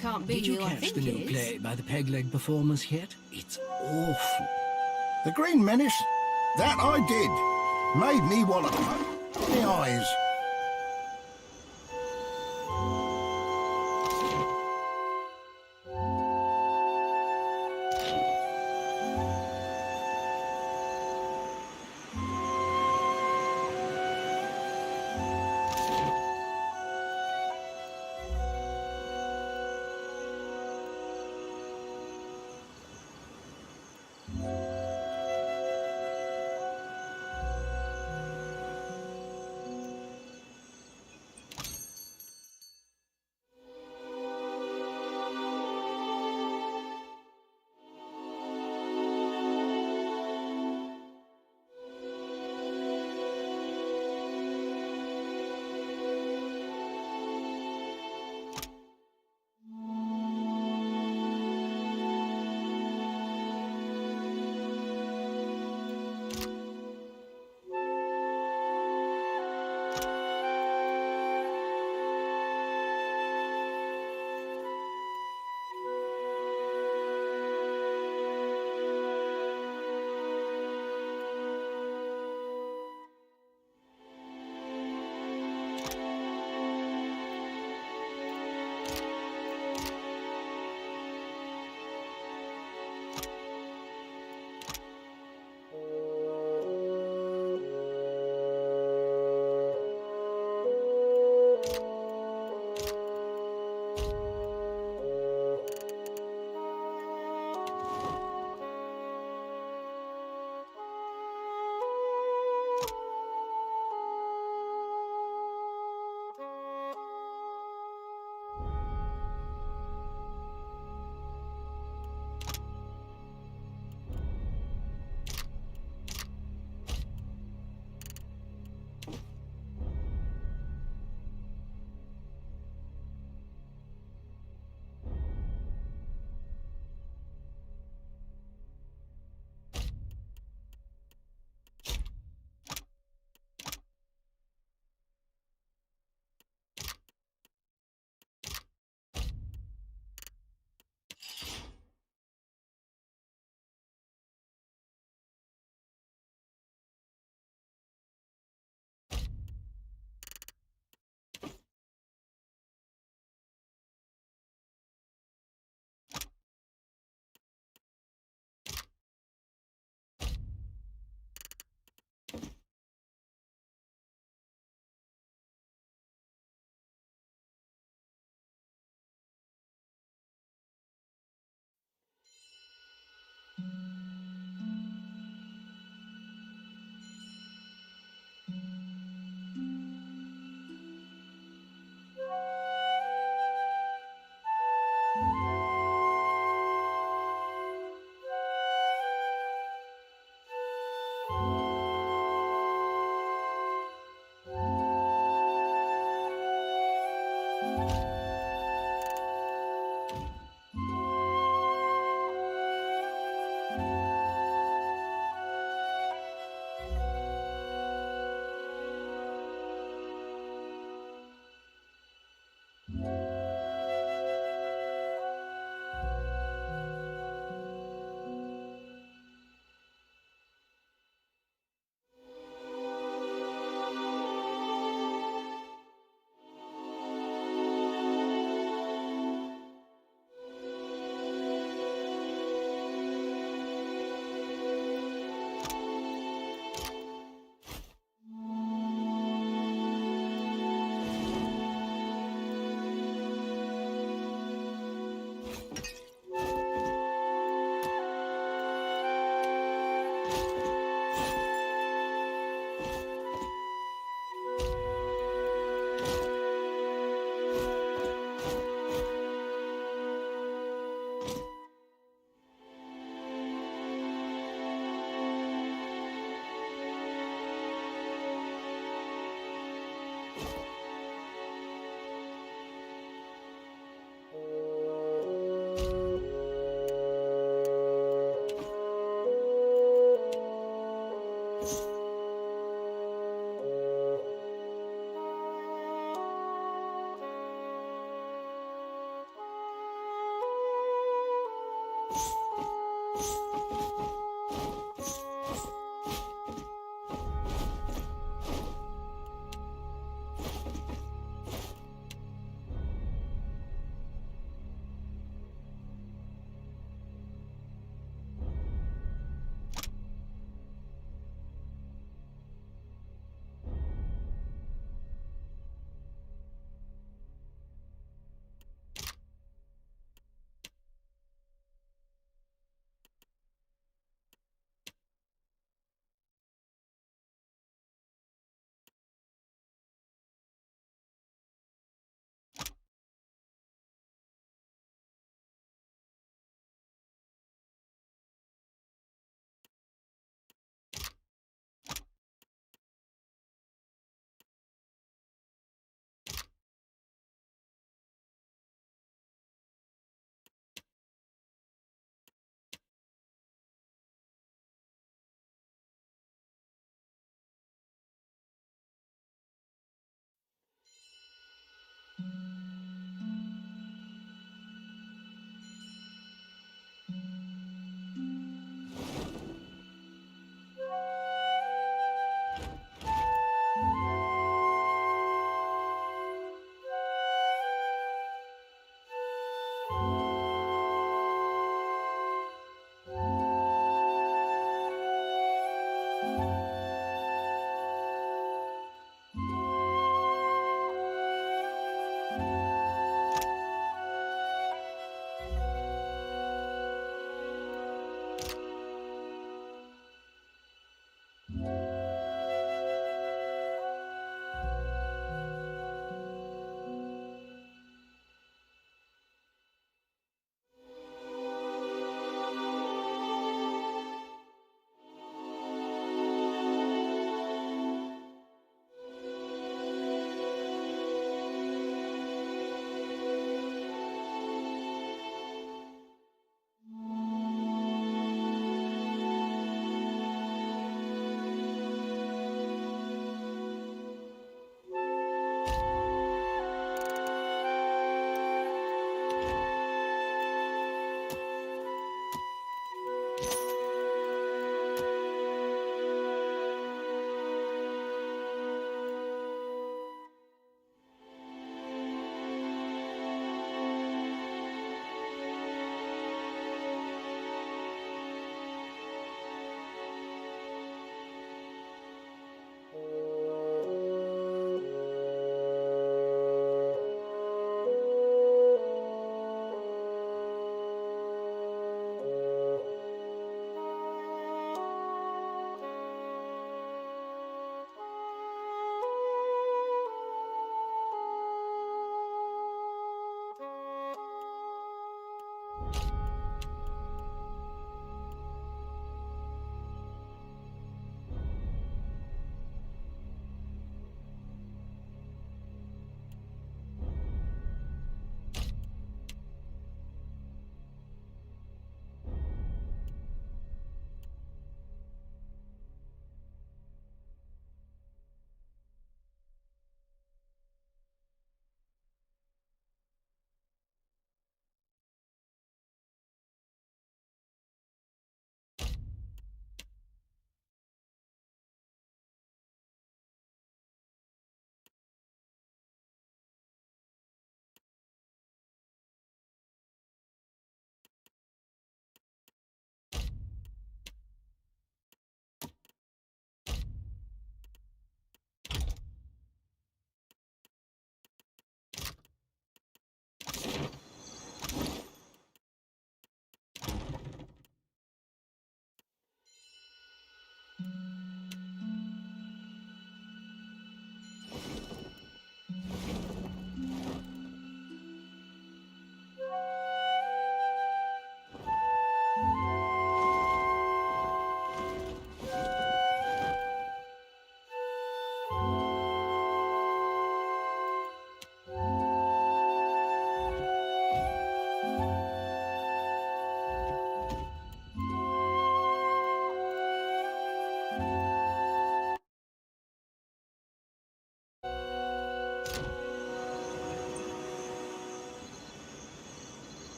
Can't be Did you who I catch think the new is. play by the Peg Leg performers yet? It's awful. The Green Menace? That I did. Made me want to open my eyes.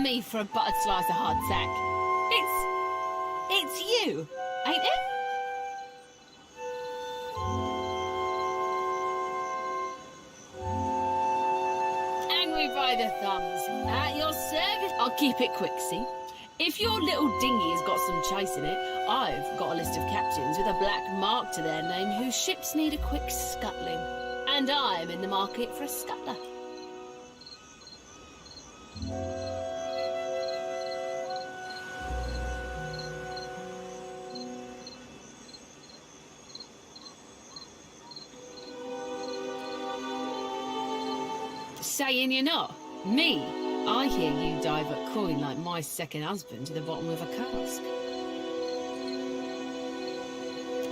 me for a buttered slice of hardtack. It's you, ain't it? Angry by the thumbs. At your service. I'll keep it quick, see? If your little dinghy has got some chase in it, I've got a list of captains with a black mark to their name whose ships need a quick scuttling. And I'm in the market for a scuttler. Saying you're not? Me? I hear you divert coin like my second husband to the bottom of a cask.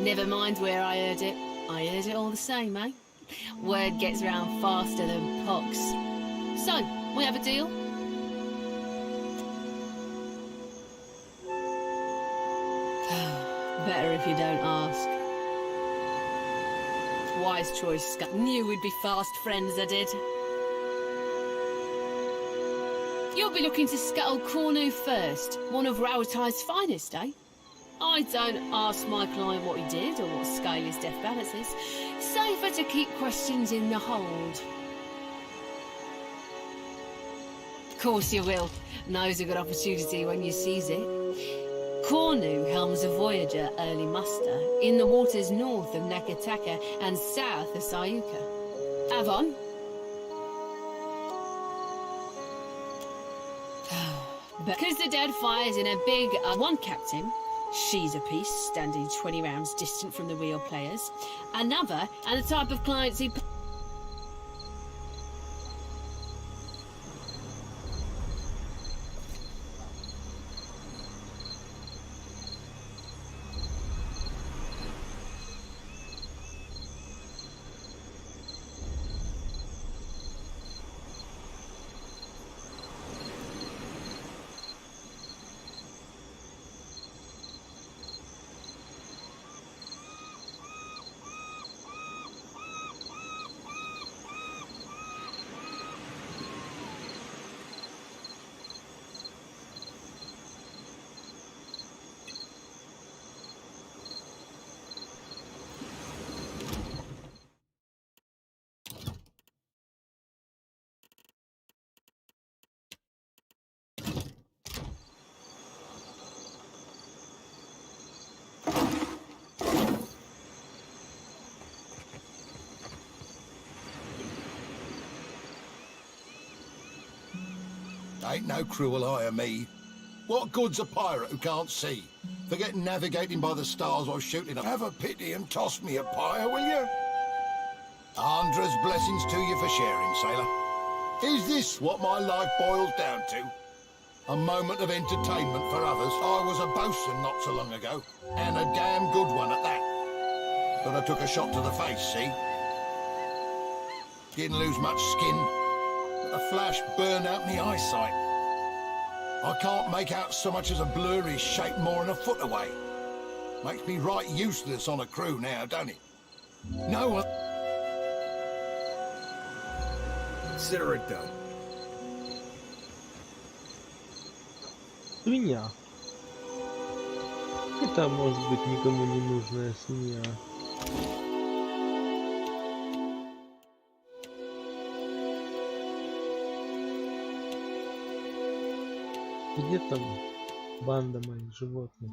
Never mind where I heard it. I heard it all the same, eh? Word gets round faster than pox. So, we have a deal? Better if you don't ask. Wise choice, Scott. Knew we'd be fast friends, I did. You'll be looking to scuttle Cornu first, one of Rowatai's finest, eh? I don't ask my client what he did or what scale his death balance is. Safer to keep questions in the hold. Of course you will. Knows a good opportunity when you seize it. Cornu helms a Voyager early muster in the waters north of Nakataka and south of Sayuka. Avon? Because the Deadfire's in a big one captain, she's a piece, standing 20 rounds distant from the real players. Another, and the type of clients he... Ain't no cruel eye of me. What good's a pirate who can't see? Forgetting navigating by the stars while shooting. Have a pity and toss me a pyre, will you? Andra's blessings to you for sharing, sailor. Is this what my life boils down to? A moment of entertainment for others. I was a bosun not so long ago, and a damn good one at that. But I took a shot to the face, see? Didn't lose much skin. A flash burned out my eyesight. I can't make out so much as a blurry shape more than a foot away. Makes me right useless on a crew now, don't it? No one... Consider it done. Свинья. Это может быть никому не нужная свинья. Где там банда моих животных?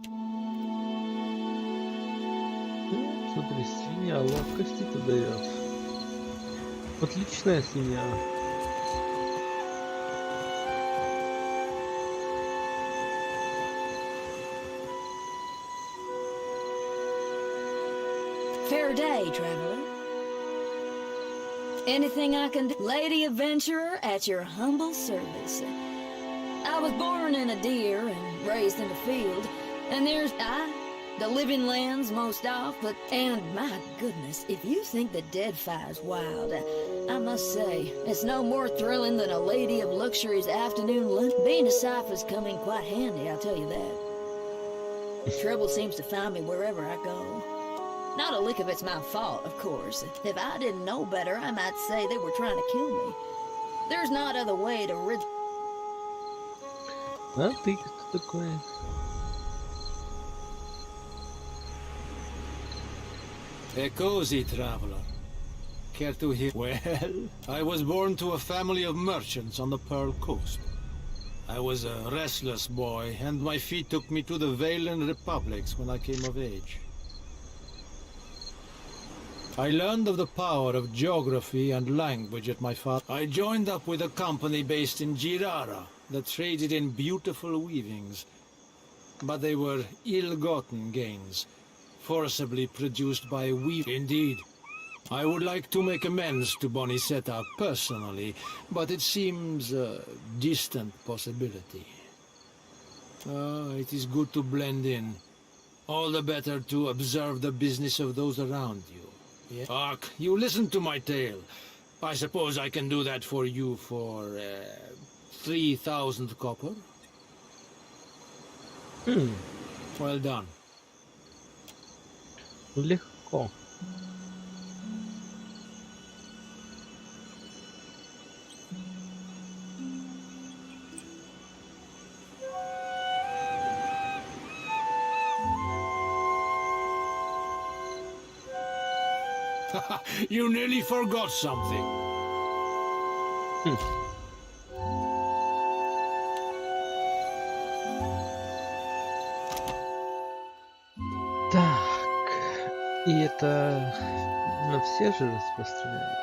Ну, смотри, свинья ловкости-то дает. Отличная свинья. Fair day, traveler. Anything I can do? Lady adventurer at your humble service. I was born in a deer and raised in a field, and there's the living lands most off, and my goodness, if you think the Deadfire's wild, I must say, it's no more thrilling than a lady of luxury's afternoon lunch. Being a cipher's come in quite handy, I'll tell you that. Trouble seems to find me wherever I go. Not a lick of it's my fault, of course. If I didn't know better, I might say they were trying to kill me. There's not other way to rid... А ты кто такой? A cozy traveler. Care to hear? Well, I was born to a family of merchants on the Pearl Coast. I was a restless boy, and my feet took me to the Valen Republics when I came of age. I learned of the power of geography and language at my father. I joined up with a company based in Girara that traded in beautiful weavings. But they were ill-gotten gains, forcibly produced by Indeed. I would like to make amends to Bonisetta personally, but it seems a distant possibility. It is good to blend in. All the better to observe the business of those around you. Yeah? Ark, you listen to my tale. I suppose I can do that for you for 3,000 copper? Well done. Легко. You nearly forgot something. Так. И это на все же распространяют.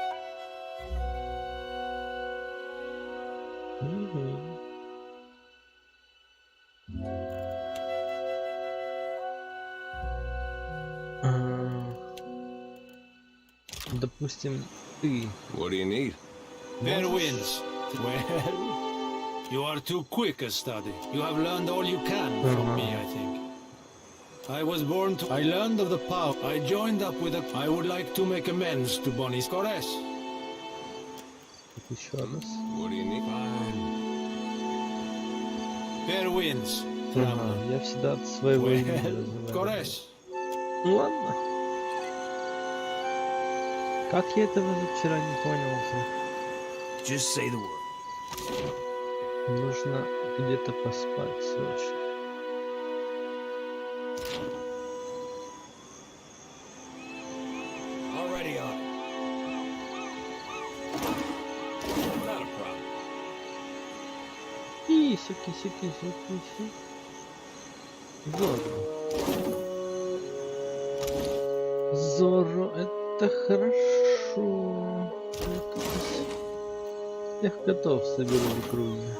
Мгм. Допустим, ты. What do you need? Fair winds. Well, you are too quick a study. You have learned all you can from me, I think. I was born to... I learned of the power. I joined up with a... I would like to make amends to Bonnie's Cores. Еще раз. What do you need? Fair winds. Ага, я всегда от своего имени Well, называю. Cores. Ну ладно. Как я этого вчера не понял? Just say the word. Нужно где-то поспать срочно. Already on it. Not a problem. Киси. Зорро, это хорошо. Всех котов соберу в округе.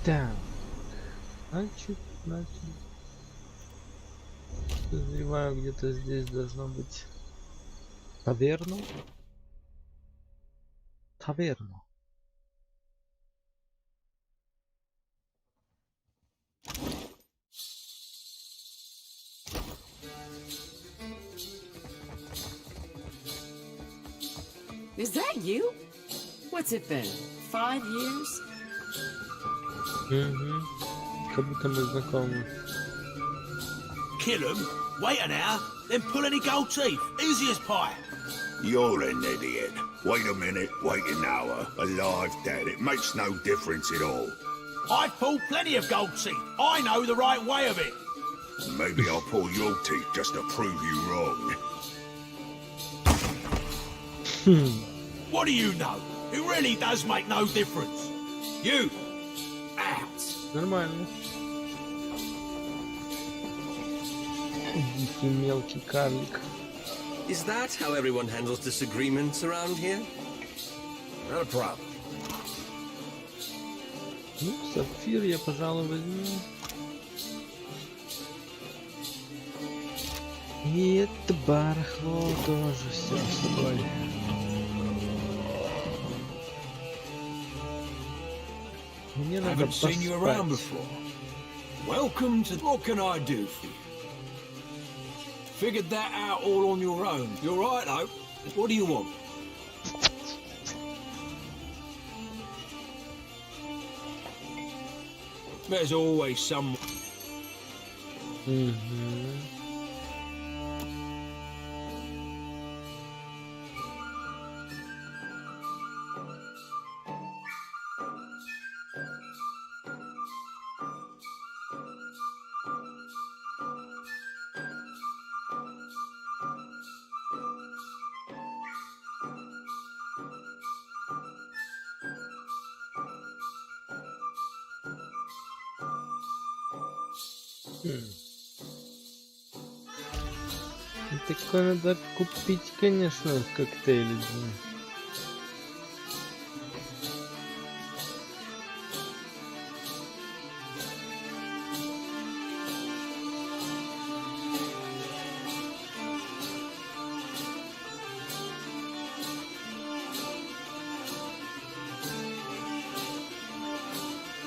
Так, значит, подозреваю, где-то здесь должно быть таверна. Is that you? What's it been? 5 years? Угу. Как будто мы знакомы. Kill 'em, wait an hour, then pull any gold teeth. Easy as pie. You're an idiot. Wait a minute, wait an hour. Alive, dead, it makes no difference at all. I've pulled plenty of gold teeth. I know the right way of it. Maybe I'll pull your teeth just to prove you wrong. What do you know? It really does make no difference. You, out. Нормально. Дикий мелкий карлик. Is that how everyone handles disagreements around here? Not a problem. Ну, сапфир я, пожалуй, возьму. И это барахло тоже все с собой. Мне надо Haven't seen you around поспать. before. Welcome to... What can I do for you? Figured that out all on your own. You're right, though. What do you want? There's always some... Такое надо купить, конечно, коктейли.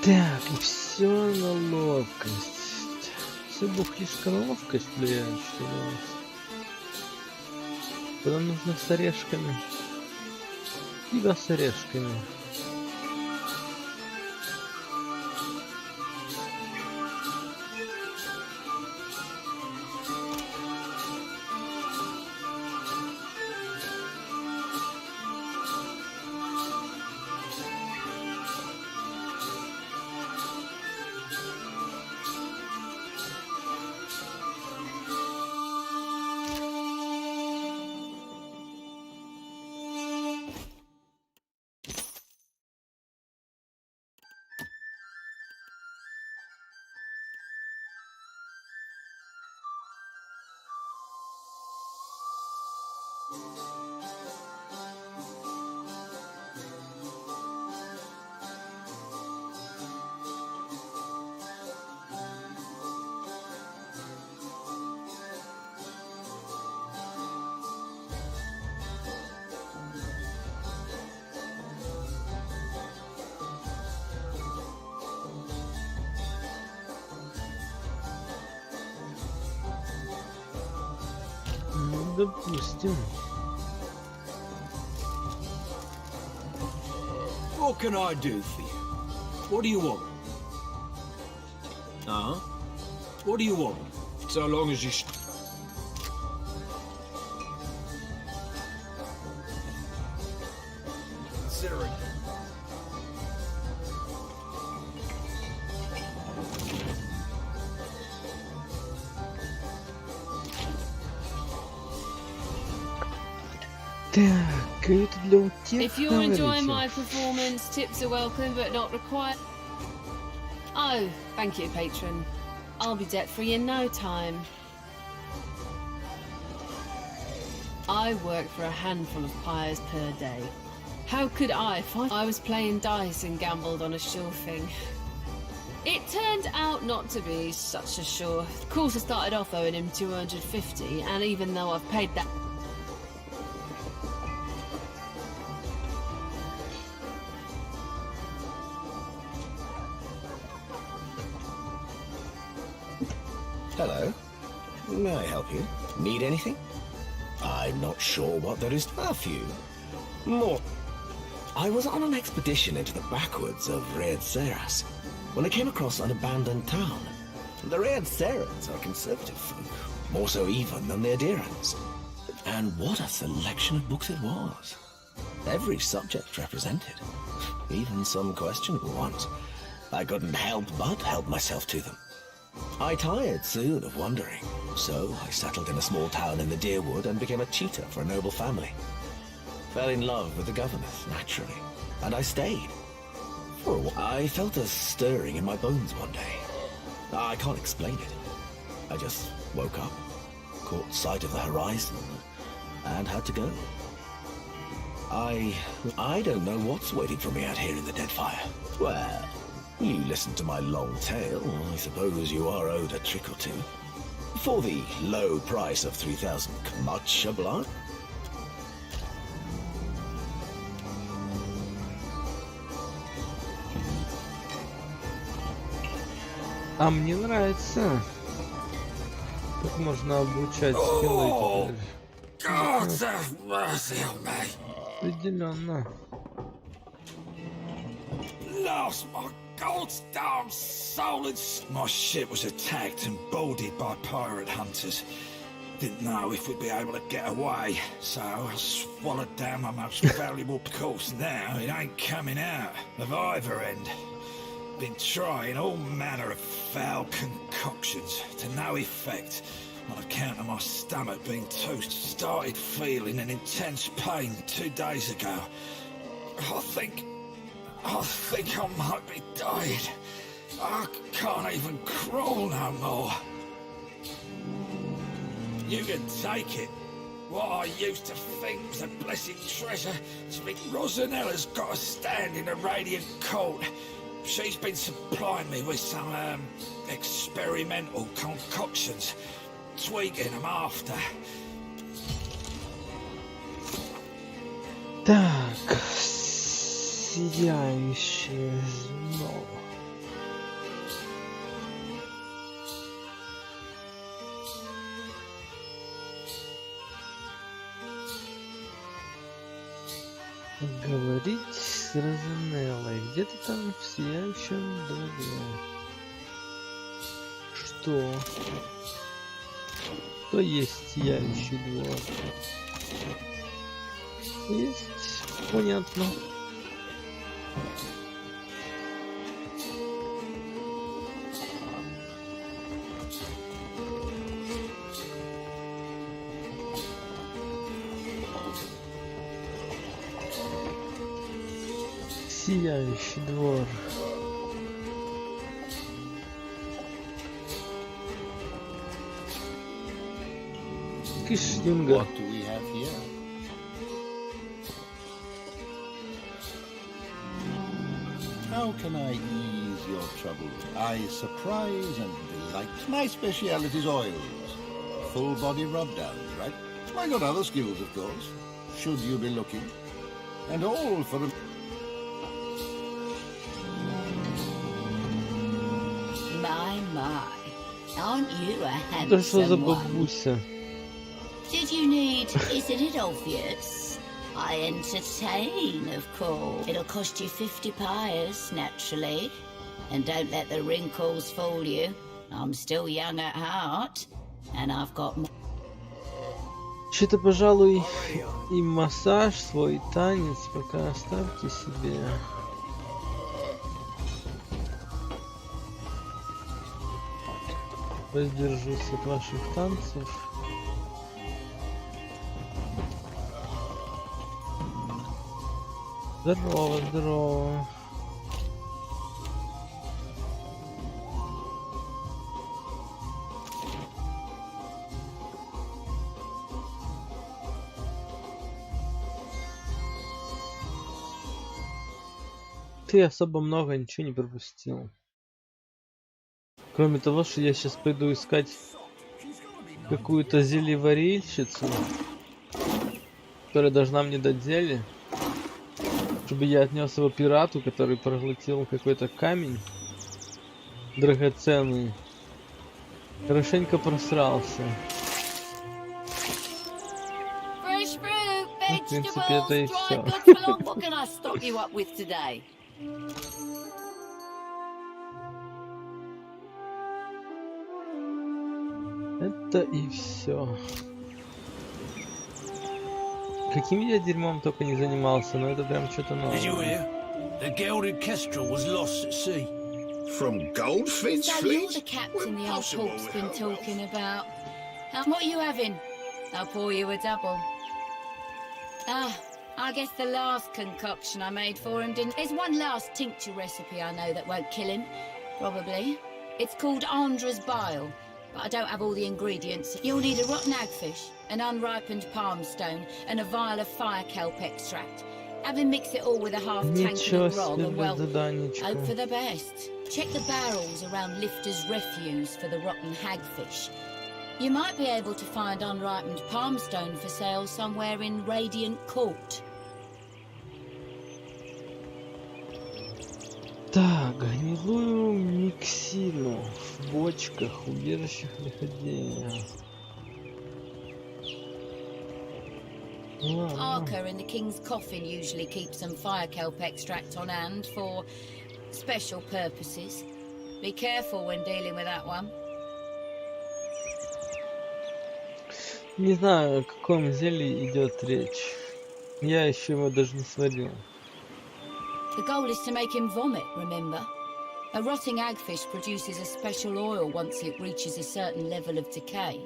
Да. Так, и все на ловкость. Все бухлишко на ловкость влияет, что ли? Куда нужно с орешками? Фига с орешками. Ну, допустим. What can I do for you? What do you want? Uh-huh. What do you want? So long as you... Considering. Так, это для утех. If you're enjoying my performance, tips are welcome but not required. Oh, thank you, patron. I'll be debt-free in no time. I work for a handful of pyres per day. How could I find... I was playing dice and gambled on a sure thing. It turned out not to be such a sure. Of course, I started off owing him 250, and even though I've paid that... Hello. May I help you? Need anything? I'm not sure what there is to offer you. More. I was on an expedition into the backwoods of Red Seras when I came across an abandoned town. The Red Serans are conservative folk, more so even than the Adirans. And what a selection of books it was. Every subject represented, even some questionable ones. I couldn't help but help myself to them. I tired soon of wandering, so I settled in a small town in the Deerwood and became a tutor for a noble family. Fell in love with the governess, naturally, and I stayed. For a while, I felt a stirring in my bones one day. I can't explain it. I just woke up, caught sight of the horizon, and had to go. I don't know what's waiting for me out here in the Deadfire. Well... You listened to my long tale. I suppose you are owed a trick or two. For the low price of 3,000, much obliged. А мне нравится. Как можно обучать скиллы теперь? God have mercy on me. Определенно. Lost my God's darn soul and... My ship was attacked and boarded by pirate hunters. Didn't know if we'd be able to get away, so I swallowed down my most valuable course. Now it ain't coming out of either end. Been trying all manner of foul concoctions to no effect on account of my stomach being toast. Started feeling an intense pain 2 days ago. I think I might be dying. I can't even crawl no more. You can take it. What I used to think was a blessed treasure. Rosanella's got a stand in the Radiant Court. She's been supplying me with some experimental concoctions, tweaking them after. Так, сияющее звено. Говорить с Розанеллой. Где-то там в сияющем дворе. Что? Что есть сияющий двор? Есть. Понятно. Сияющий двор. Кишьюнга. What do we have here? How can I ease your trouble? I surprise and delight. My speciality is oils. Full body rub downs, right? I got other skills, of course. Should you be looking. And all for a... My. Aren't you a Да что за handsome one? бабуся? Did you need... Isn't it obvious? I entertain, of course. It'll cost you 50 pyres, naturally. And don't let the wrinkles fool you. I'm still young at heart. And I've got... Что-то, пожалуй, и массаж, свой танец пока оставьте себе. Воздержусь от ваших танцев. Здорово, здорово. Ты особо много ничего не пропустил. Кроме того, что я сейчас пойду искать какую-то зельеварильщицу, которая должна мне дать зелье, чтобы я отнес его пирату, который проглотил какой-то камень драгоценный. Хорошенько просрался. Fresh fruit, В принципе, vegetables, это и dried все. goods for long. What can I stock you up with today? Это и все. Каким я дерьмом только не занимался, но это прям что-то Did you новое. hear? The gilded kestrel was lost at sea. From Goldfinch So you're Fleet? the captain the old Impossible hawk's with been her talking about. What are you having? I'll pour you a double. Ah, I guess the last concoction I made for him didn't... There's one last tincture recipe I know that won't kill him. Probably. It's called Andra's Bile, but I don't have all the ingredients. You'll need a rotten hagfish, an unripened palm stone, and a vial of fire kelp extract. Have him mix it all with a half tank Ничего of grog себе, and, well, заданечко. hope for the best. Check the barrels around Lifter's Refuse for the rotten hagfish. You might be able to find unripened palmstone for sale somewhere in Radiant Court. Так, гнилую миксину в бочках, убежищах лиходея. Ладно. Archer in the King's Coffin usually keeps some fire kelp extract on hand for special purposes. Be careful when dealing with that one. Не знаю, о каком зелье идет речь. Я еще его даже не сварил. The goal is to make him vomit, remember? A rotting hagfish produces a special oil once it reaches a certain level of decay.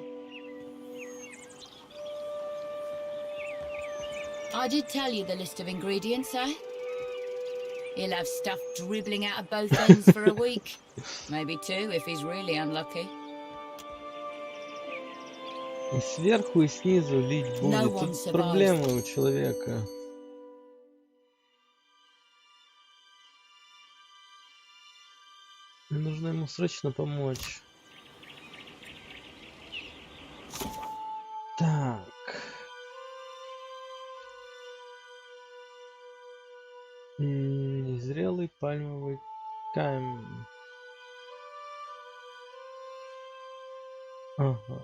I did tell you the list of ingredients, eh? He'll have stuff dribbling out of both ends for a week. Maybe two, if he's really unlucky. И сверху, и снизу лить будет. Тут проблемы у человека. Нужно ему срочно помочь. Так. Незрелый пальмовый камень. Ага.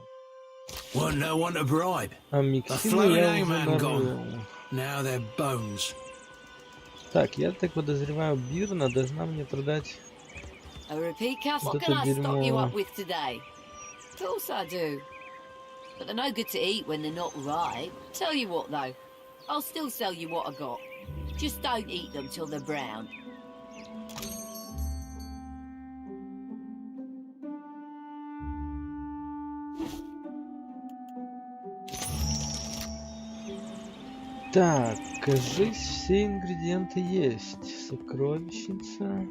Weren't no one to bribe. А A миксину floating я уже hangman gone. нарыл. Now they're bones. Так, я так подозреваю, Бирна должна мне продать A repeat cuss? вот What это can I stop you дерьмо. up with today? Of course I do. But they're no good to eat when they're not right. Tell you what though, I'll still sell you what I got. Just don't eat them till they're brown. Так, кажись, все ингредиенты есть. Сокровищница.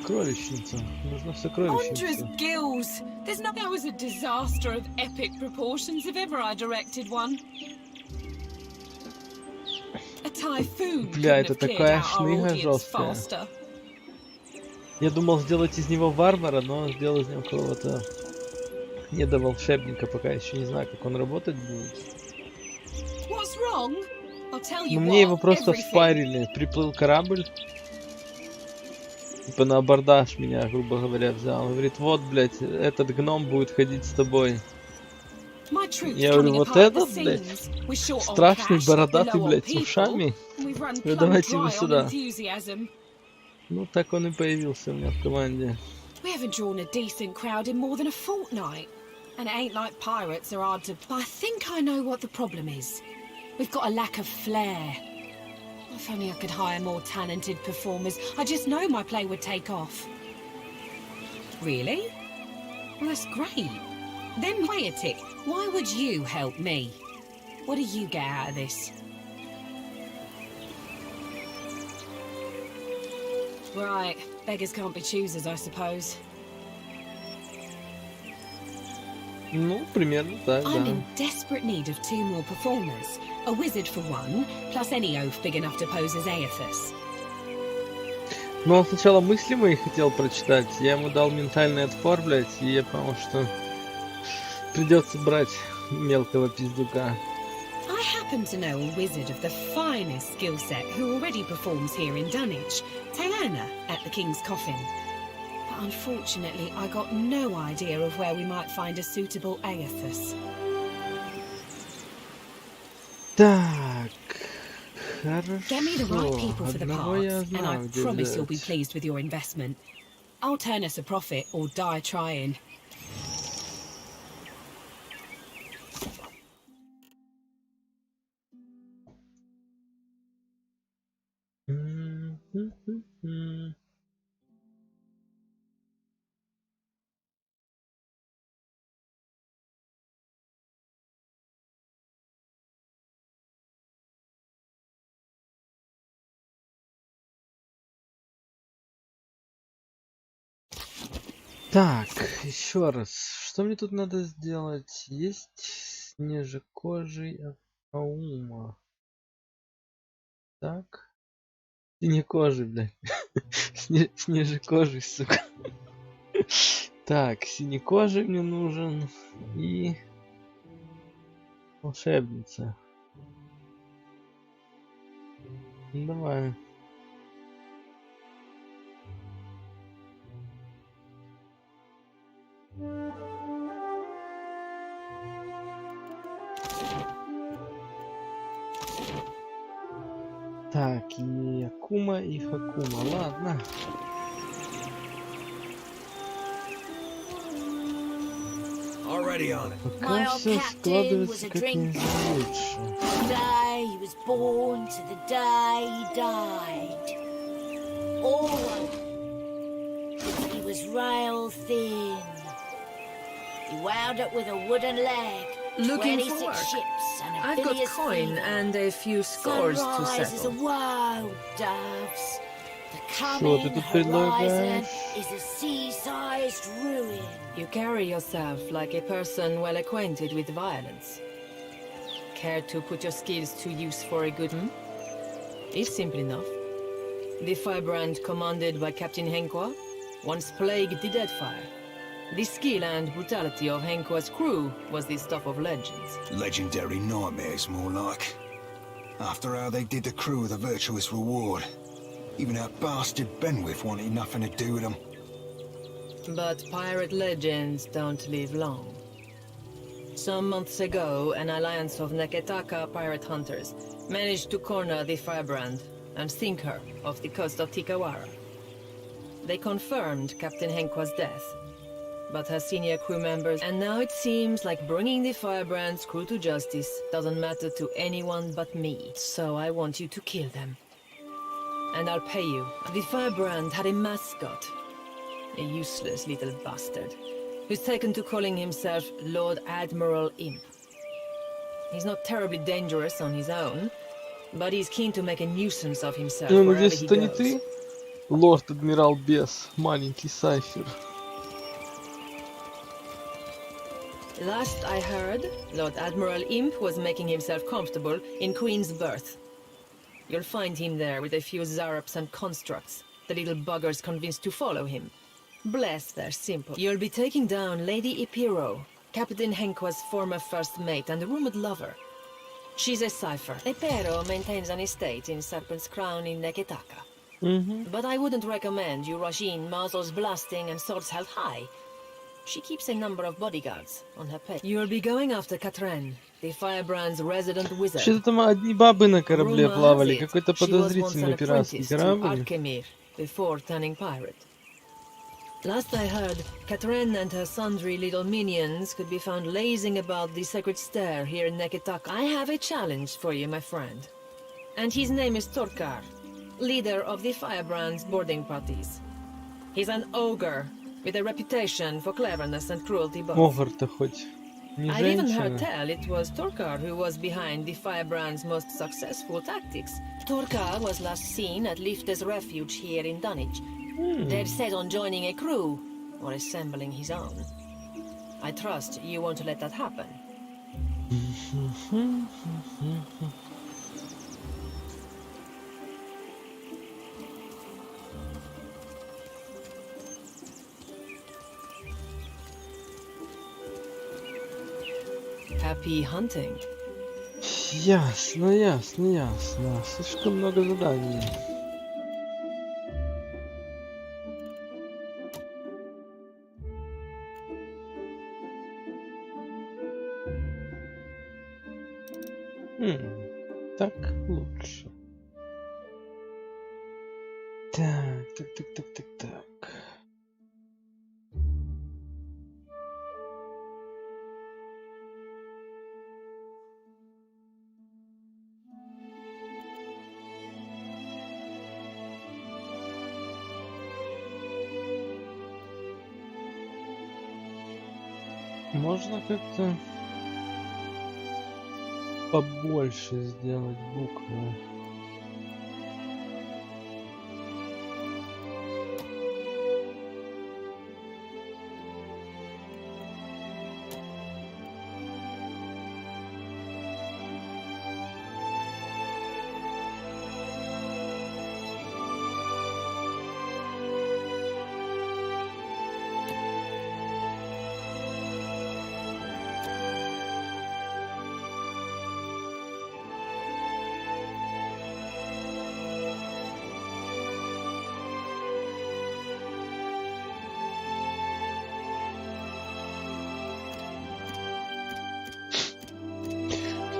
Сокровищница. Нужна Andrew's сокровищница. gills! That was a disaster of epic proportions if ever I directed one. A typhoon Бля, couldn't это have cleared такая out our шныга audience жесткая. faster. Я думал сделать из него варвара, но он сделал из него какого-то недоволшебника, пока еще не знаю, как он работать будет. What's wrong? I'll tell you Но мне его what, просто everything. впарили. Приплыл корабль. Типа на абордаж меня, грубо говоря, взял. Он говорит, вот, блядь, этот гном будет ходить с тобой. My troops Я говорю, coming вот apart at the этот, блядь, seams. We're short on страшный, cash, бородатый, we're low on блядь, с people, ушами. and we've run Вы plumb давайте вы dry on сюда. enthusiasm. Ну, так он и появился у меня в команде. We haven't drawn a decent crowd in more than a fortnight. And it ain't like pirates are hard to... But I think I know what the problem is. We've got a lack of flair. If only I could hire more talented performers. I just know my play would take off. Really? Well, that's great. Then wait a tick. Why would you help me? What do you get out of this? Right. Beggars can't be choosers, I suppose. Ну, примерно так, I'm да. in desperate need of two more performers. A wizard for one, plus any oaf big enough to pose as Aethys. Но он сначала мысли мои хотел прочитать. Я ему дал ментальный отпор, блядь, и я понял, что придется брать мелкого пиздюка. I happen to know a wizard of the finest skill set who already performs here in Dunwich, Taylana at the King's Coffin. But unfortunately, I got no idea of where we might find a suitable Aethys. Так, хорошо. Get me the right people for the Одного я parts, and знаю, I где promise you'll be взять. pleased with your investment. I'll turn us a profit or die trying. Так, еще раз. Что мне тут надо сделать? Есть снежекожий аума. Так. Синекожий, блядь. Снежекожий, сука. Так, синекожий мне нужен. И волшебница. Ну, давай. Так, и Акума, и Хакума. Ладно. Already on it. Пока My old все captain was складывается a как drinker. нельзя лучше. The day he was born to the day he died. All he was rail thin. He wound up with a wooden leg. Looking for 26 work? ships and a I've got bilious coin fever. and a few scores to Sunrise is a settle. wild doves. The Что coming ты тут horizon предлагаешь? is a sea-sized ruin. You carry yourself like a person well acquainted with violence. Care to put your skills to use for a good It's simple enough. The firebrand commanded by Captain Henqua once plagued the Deadfire. The skill and brutality of Henqua's crew was the stuff of legends. Legendary nightmares, more like. After how they did the crew with a virtuous reward. Even that bastard Benwith wanted nothing to do with them. But pirate legends don't live long. Some months ago, an alliance of Neketaka pirate hunters managed to corner the firebrand and sink her off the coast of Tikawara. They confirmed Captain Henqua's death, but her senior crew members, and now it seems like bringing the firebrand's crew to justice doesn't matter to anyone but me. So I want you to kill them. And I'll pay you. The firebrand had a mascot, a useless little bastard, who's taken to calling himself Lord Admiral Imp. He's not terribly dangerous on his own, but he's keen to make a nuisance of himself Я wherever надеюсь, he это не goes. ты? Лорд-адмирал Бес, маленький Сайфер. Last I heard, Lord Admiral Imp was making himself comfortable in Queen's Berth. You'll find him there with a few Zarops and constructs, the little buggers convinced to follow him. Bless their simple. You'll be taking down Lady Ipiro, Captain Henqua's former first mate and rumored lover. She's a cipher. Ipiro maintains an estate in Serpent's Crown in Neketaka. But I wouldn't recommend you rush in muzzles blasting and swords held high. She keeps a number of bodyguards on her pay. You'll be going after Katren, the firebrand's resident wizard. Вообще-то там одни бабы на корабле Rumor has плавали, it, какой-то she was once an подозрительный пиратский apprentice to корабль. Alchemir before turning pirate. Last I heard, Katren and her sundry little minions could be found lazing about the sacred stair here in Neketaka. I have a challenge for you, my friend. And his name is Torkar, leader of the Firebrand's boarding parties. He's an ogre, with a reputation for cleverness and cruelty both. Огр-то хоть не I've even heard женщина. tell it was Torkar who was behind the Firebrand's most successful tactics. Torkar was last seen at Lifte's refuge here in Dunwich. They're set on joining a crew, or assembling his own. I trust you won't let that happen. Happy hunting. Ясно, ясно, ясно. Слишком много заданий. Так лучше. Так. Можно как-то побольше сделать буквы.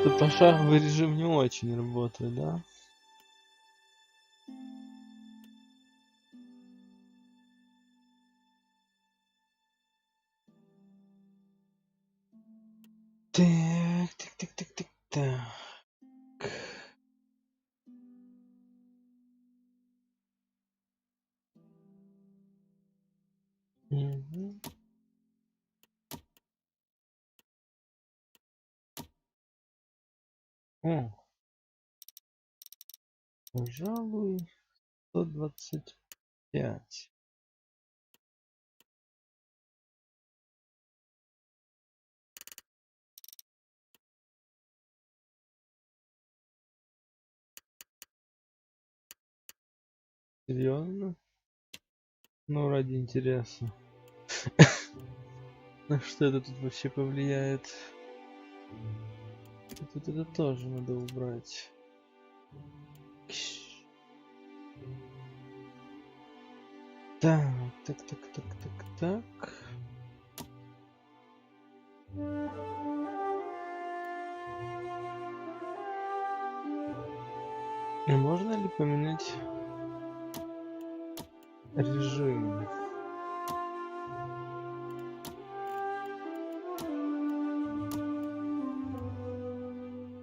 Что пошаговый режим не очень работает, да? Так. Мгм. О, пожалуй, 125. Серьезно? Ну, ради интереса. На что это тут вообще повлияет? Тут это тоже надо убрать. Кш. Так. А можно ли поменять режим?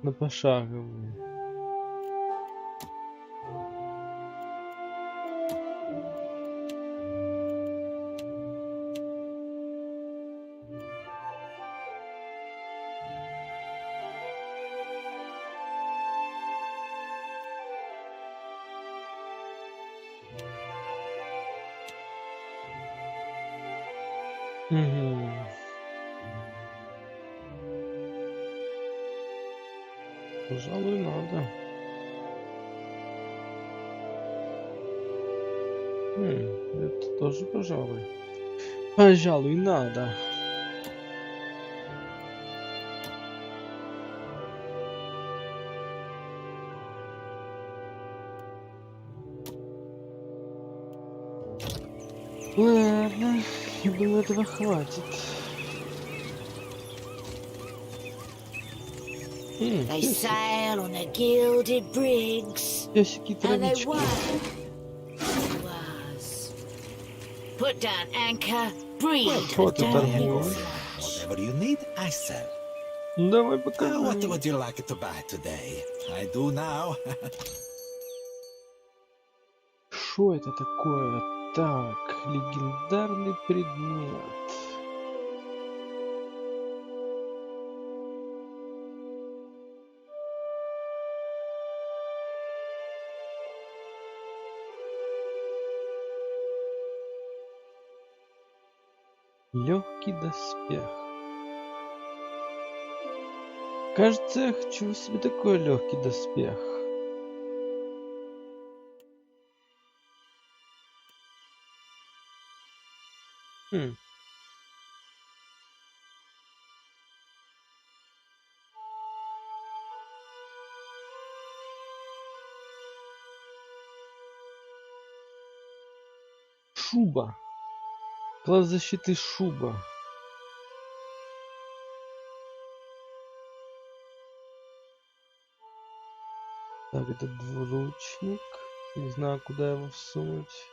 На пошаговый. Угу. Пожалуй, надо. Это тоже, пожалуй. Пожалуй, надо. Ладно, я думаю, этого хватит. They sail on the gilded brigs, Песики and they травички. was. Put down anchor, breed, Вот и down торгуешь. Whatever you need, I sell. Давай покажи. What would you like to buy today? I do now. Что это такое? Так, легендарный предмет. Легкий доспех. Кажется, я хочу себе такой легкий доспех. Шуба. Класс защиты шуба. Так, это двуручник. Не знаю, куда его всунуть.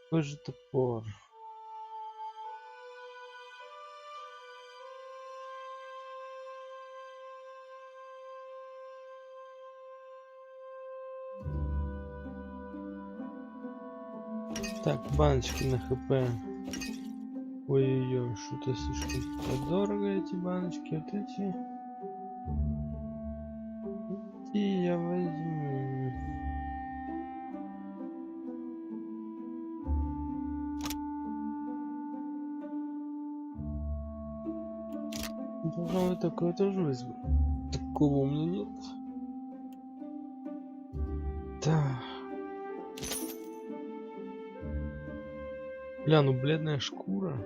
Какой же топор? Так, баночки на хп. Ой-ой-ой, что-то слишком дорого эти баночки. Вот эти. Эти я возьму. Пожалуй, такое тоже возьму. Такого у меня нет. Так. Бля, ну бледная шкура.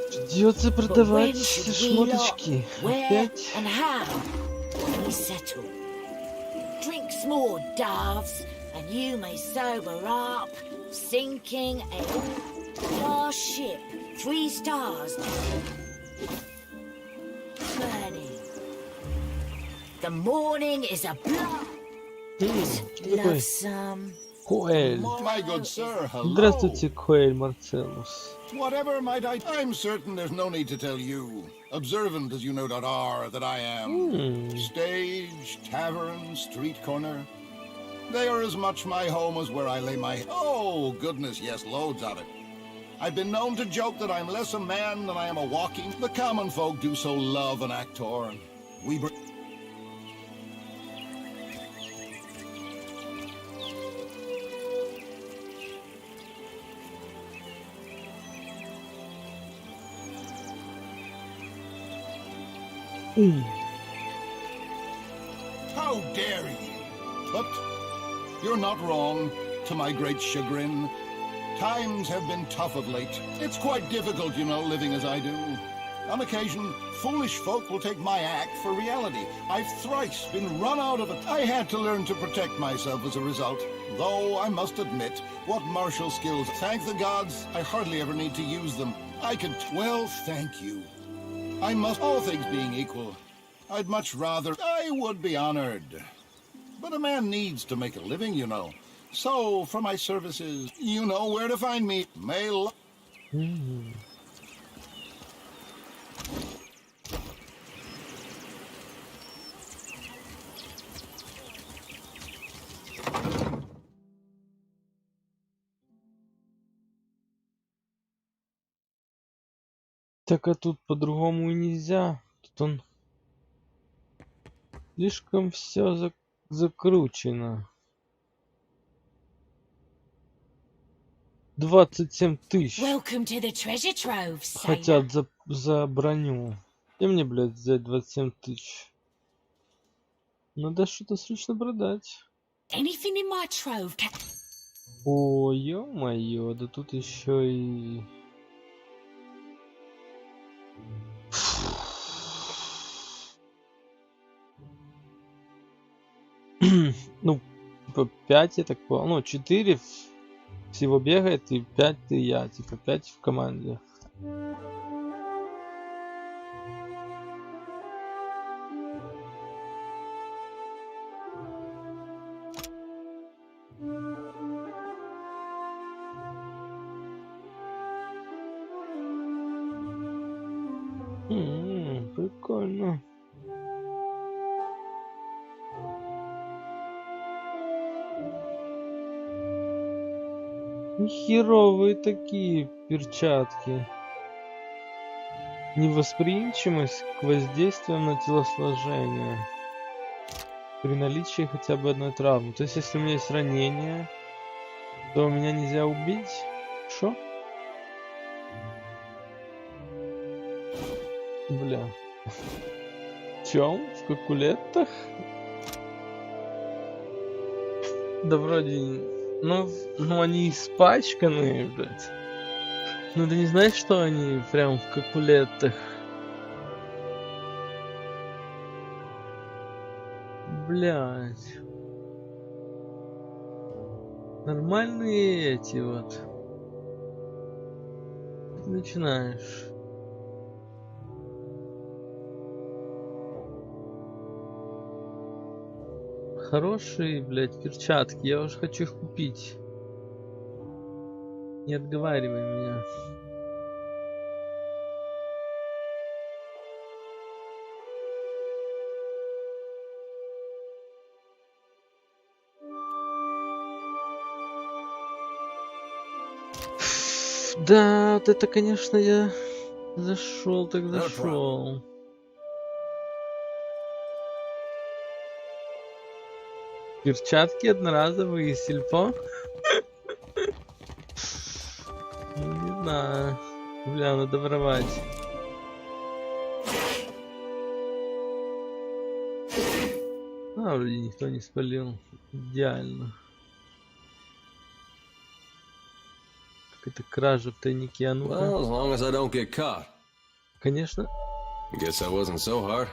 Придется продавать шмоточки. Опять. Drink more, doves, and you may sober up. Sinking a ship, 3 stars. Burning. The morning is a blood. Love some. Коэль. My good sir, hello. Здравствуйте, Коэль Марцелус. Whatever might I'm certain there's no need to tell you, observant as you no doubt are, that I am. Stage, tavern, street corner. They are as much my home as where I lay my... Oh, goodness, yes, loads of it. I've been known to joke that I'm less a man than I am a walking. The common folk do so love an actor. We bring... How dare you? But you're not wrong, to my great chagrin. Times have been tough of late. It's quite difficult, you know, living as I do. On occasion, foolish folk will take my act for reality. I've thrice been run out of it. I had to learn to protect myself as a result. Though, I must admit, what martial skills. Thank the gods, I hardly ever need to use them. I can... Well, thank you. I must, all things being equal, I'd much rather... I would be honored. But a man needs to make a living, you know. So, for my services, you know where to find me. Mail... Так, а тут по-другому и нельзя. Тут он... Слишком все закручено. 27 тысяч Welcome to the treasure trove, sailor. хотят за броню. Где мне, блядь, взять 27 тысяч? Надо что-то срочно продать. Anything in my trove can... О, ё-моё, да тут еще и... Ну, типа 5, я так понял. Ну, 4 всего бегает, и 5 ты я. Типа 5 в команде. Прикольно. Херовые такие перчатки. Невосприимчивость к воздействиям на телосложение. При наличии хотя бы одной травмы. То есть, если у меня есть ранение, то меня нельзя убить? Шо? Бля. В чем? В калькулетах? Да вроде... Ну, они испачканные, блядь. Ну, ты не знаешь, что они прям в калькулетах? Блядь. Нормальные эти вот. Ты начинаешь. Хорошие, блядь, перчатки. Я уже хочу их купить. Не отговаривай меня. Да, вот это, конечно, я зашел, так зашел. Перчатки одноразовые, сельпо? Ну, не знаю. Бля, надо воровать. А, вроде никто не спалил. Идеально. Какая-то кража в тайнике, а ну-ка. Well, as long as I don't get caught. Конечно. Guess that wasn't so hard.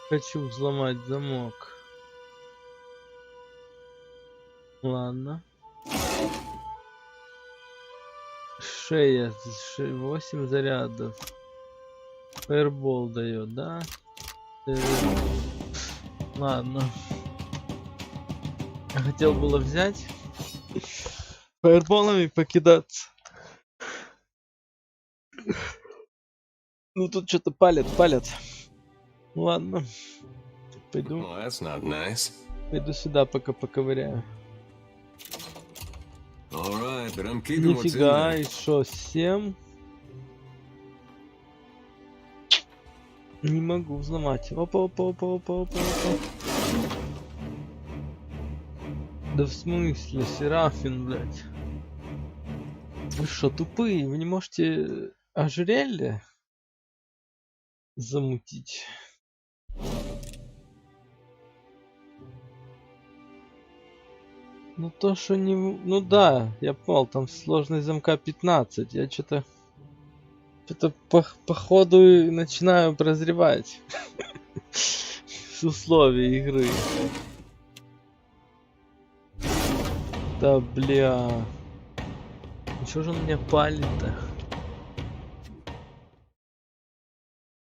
Хочу взломать замок. Ладно. Шея. 8 зарядов. Фаербол дает, да? Ладно. Я хотел было взять. Фаерболами покидаться. Ну тут что-то палят. Ладно. Пойду. Well, that's not nice. Пойду сюда пока поковыряю. All right, but I'm keeping what's in Нифига, there. и шо, 7? Не могу взломать. Опа. Да в смысле, Серафин, блядь? Вы шо, тупые? Вы не можете ожерелье замутить? Ну то, что не... Ну да, я понял, там сложность замка 15. Я что-то по ходу и начинаю прозревать с условий игры. Да бля. Чё же он меня палит-то?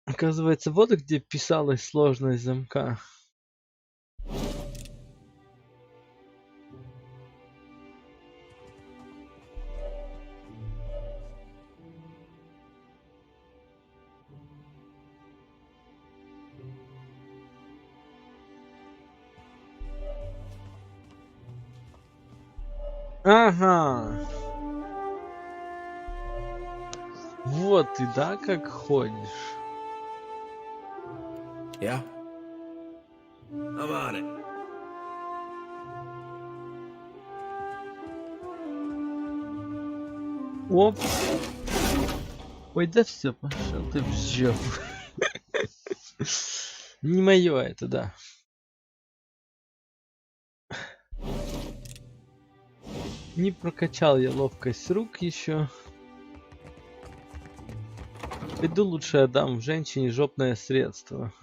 Оказывается, вот где писалась сложность замка. Ага. Вот ты, да, как ходишь? Yeah? I'm on it. Оп. Ой, да все, пошел ты в жопу. Не мое это, да. Не прокачал я ловкость рук еще. Пойду лучше отдам женщине жопное средство.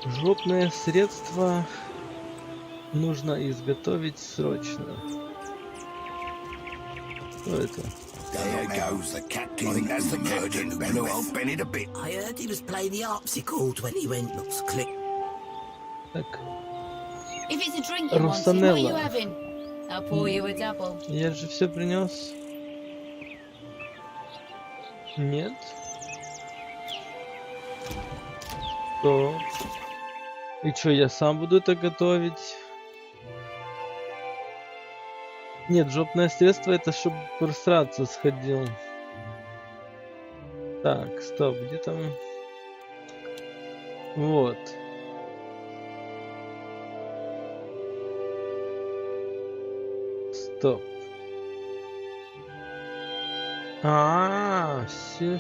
Жопное средство нужно изготовить срочно. Что это? There goes the captain. I think that's the captain who blew old Benny to bit. I heard he was playing the harpsichord when he went lots click. Так. If it's a drink you want, what are you Русанелла. having? I'll pour you a double. Я же все принес. Нет. Что? И что, я сам буду это готовить? Нет, жопное средство это чтобы просраться сходил. Так, стоп, где там? Вот. Стоп. Все.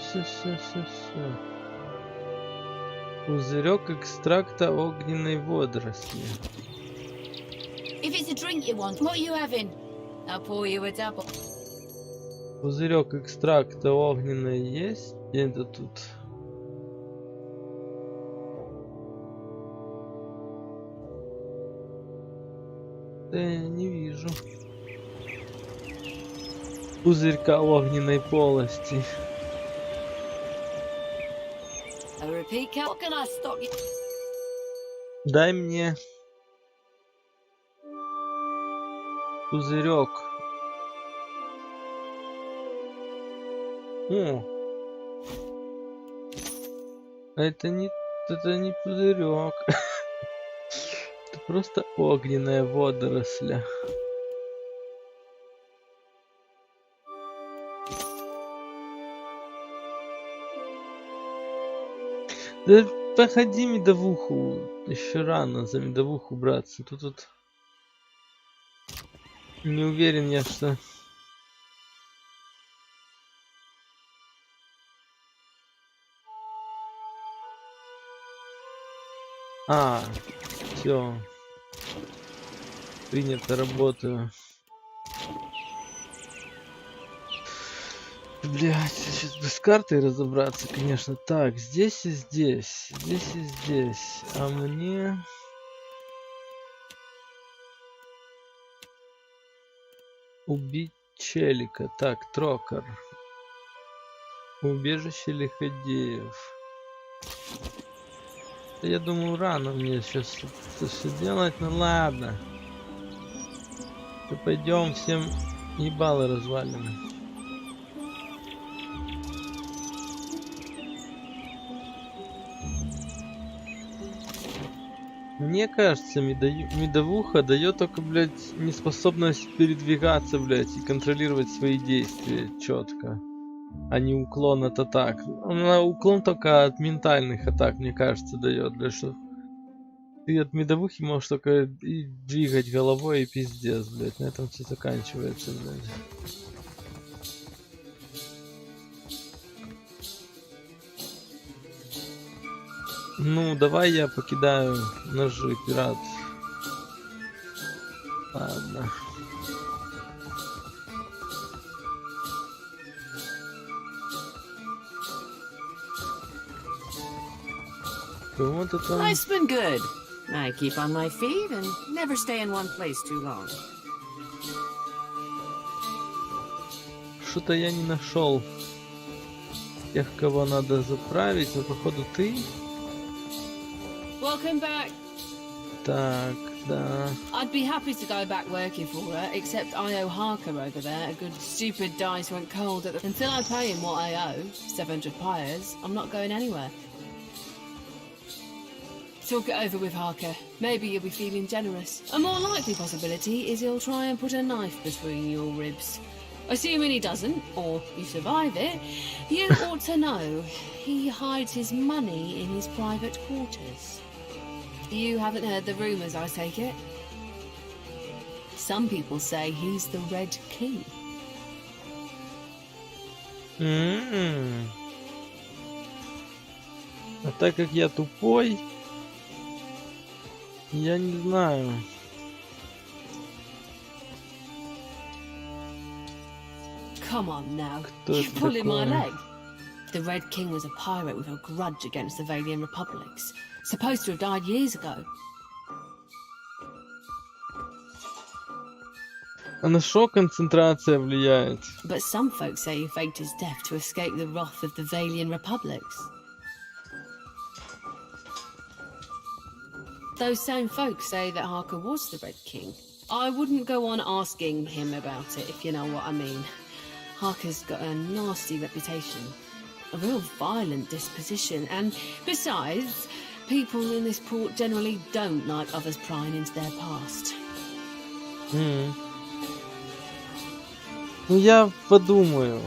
Пузырек экстракта огненной водоросли. If it's a drink you want, what are you having? I'll pour you a double. Пузырек экстракта огненной есть? Где это тут? Да я не вижу. Пузырька огненной полости. A repeat count. What can I stop you? Дай мне пузырек. О, это не пузырек. Это просто огненная водоросля. Да походи медовуху. Еще рано за медовуху браться. Тут не уверен я, что... Все. Принято, работаю. Блять, сейчас бы с картой разобраться, конечно. Так, здесь и здесь. Здесь и здесь. А мне... Убить челика. Так, трокер. Убежище лиходеев. Да я думаю, рано мне сейчас это все делать, ну ладно. То пойдем всем ебалы развалим. Мне кажется, медовуха дает только, блядь, неспособность передвигаться, блядь, и контролировать свои действия четко, а не уклон от атак. Она уклон только от ментальных атак, мне кажется, дает, блядь, что ты от медовухи можешь только и двигать головой и пиздец, блядь, на этом все заканчивается, блядь. Ну, давай я покидаю ножи, пират. Ладно. Кого-то там... Life's been good. I keep on my feet and never stay in one place too long. Что-то я не нашел тех, кого надо заправить, но походу ты. Welcome back. Так, да. I'd be happy to go back working for her, except I owe Harker over there. A good stupid dice went cold at the... Until I pay him what I owe, 700 pyres, I'm not going anywhere. Talk it over with Harker. Maybe you'll be feeling generous. A more likely possibility is he'll try and put a knife between your ribs. Assuming he doesn't, or you survive it, you ought to know he hides his money in his private quarters. You haven't heard the rumours, I take it? Some people say he's the Red King. А так как я тупой, я не знаю. Come on now, Кто you're это pulling my такой? leg. The Red King was a pirate with a grudge against the Valian Republics. Supposed to have died years ago. А на что концентрация влияет? But some folks say he faked his death to escape the wrath of the Valian Republics. Those same folks say that Harker was the Red King. I wouldn't go on asking him about it, if you know what I mean. Harker's got a nasty reputation. A real violent disposition, and besides, people in this port generally don't like others prying into their past. Ну я подумаю.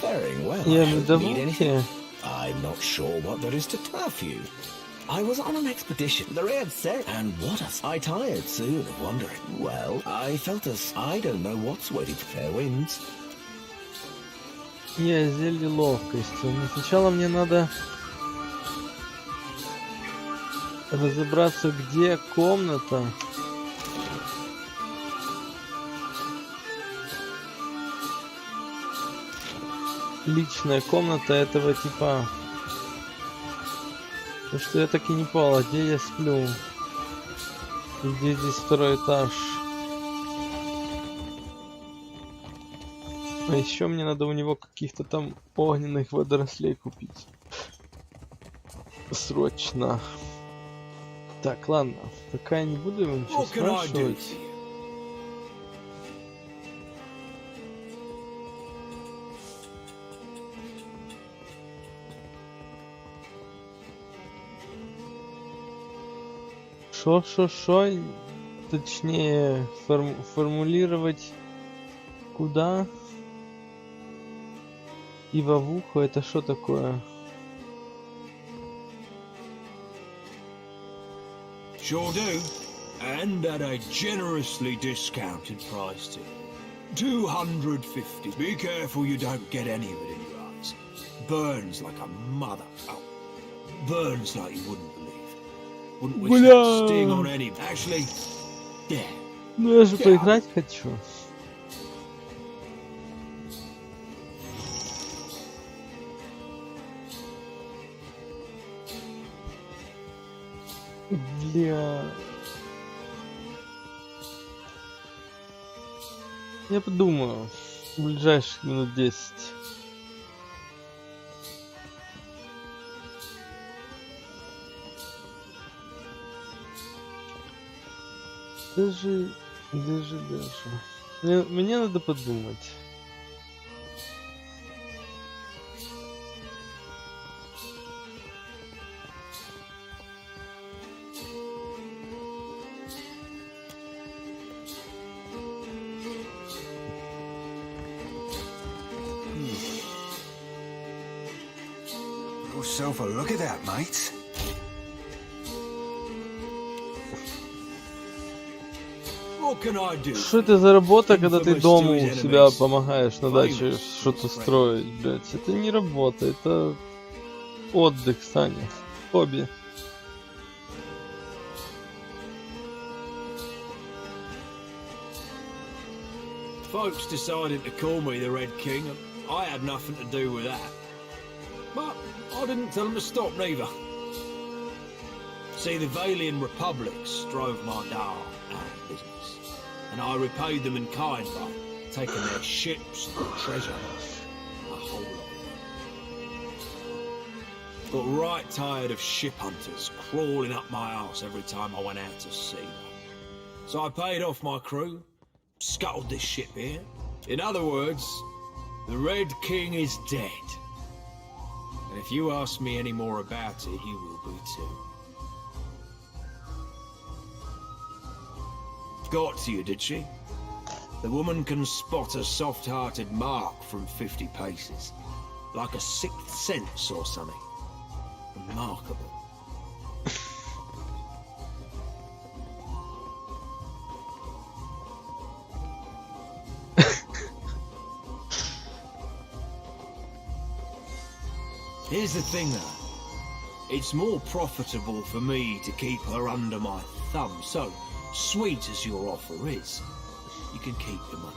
Faring well. Я I don't need медовухи. anything. I'm not sure what there is to tell you. I was on an expedition. The red said, and what I tired soon of wandering. Well, I felt as I don't know what's waiting for fair winds. Я зелье ловкости. Но сначала мне надо разобраться, где комната. Личная комната этого типа. Потому что я так и не понял, где я сплю. И где здесь второй этаж. А еще мне надо у него каких-то там огненных водорослей купить. Срочно. Так, ладно. Пока я не буду его ничего спрашивать. Шо? Точнее, формулировать куда? И в ухо это что такое? Sure do. And at a generously discounted price too. 250. Be careful you don't get any of it in your eyes. Burns like a mother. Oh, burns like you wouldn't believe. Wouldn't wish that sting on any. Actually, yeah. Ну я же поиграть хочу. Бля. Я подумаю. ближайших минут 10. Даже. Мне надо подумать. Yourself a look at that, mate. What can I do? Что это за работа, когда ты дома у себя помогаешь на даче что-то строить, блять? Это не работа, это отдых, Саня. Хобби. Folks decided to call me the Red King, and I had nothing to do with that. But I didn't tell them to stop neither. See, the Valian republics drove my dough out of business, and I repaid them in kind by taking their ships and treasure, a whole lot of it. Got right tired of ship hunters crawling up my arse every time I went out to sea. So I paid off my crew, scuttled this ship here. In other words, the Red King is dead. And if you ask me any more about it, you will be too. Got to you, did she? The woman can spot a soft-hearted mark from 50 paces. Like a sixth sense or something. Remarkable. Here's the thing though, it's more profitable for me to keep her under my thumb, so sweet as your offer is, you can keep the money.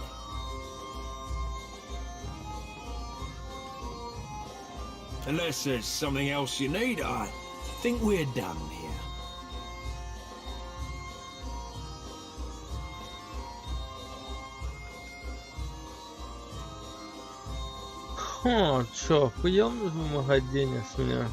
Unless there's something else you need, I think we're done here. О, чё, охуел вымогать денег с меня?